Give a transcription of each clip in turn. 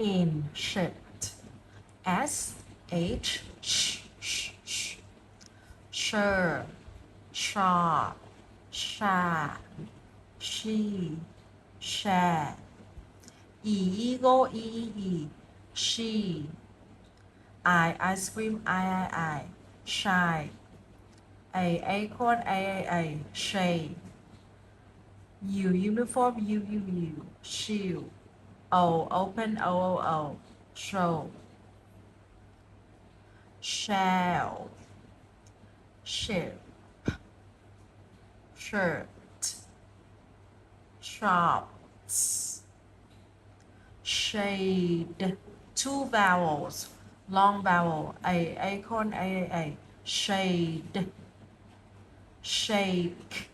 ancient. S H sure, sharp, sharp, she, share. Eagle, she. Ice cream, I, shy. Acorn, a, shade. Uniform, shield. Open, show. Shell, ship, shirt, shops, shade. Two vowels, long vowel, acorn, shade, shake.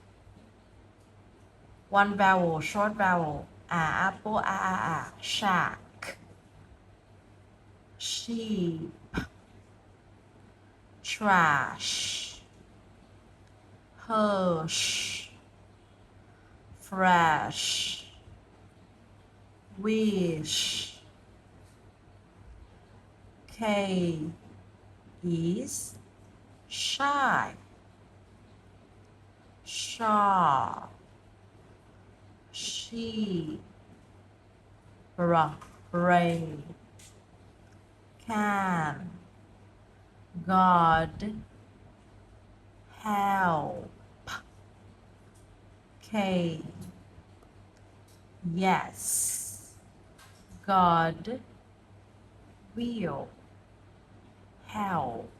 One vowel, short vowel, apple, shack, sheep, trash, hush, fresh, wish, K is shy, sharp, she, brain, can, God, help, K, yes, God will help.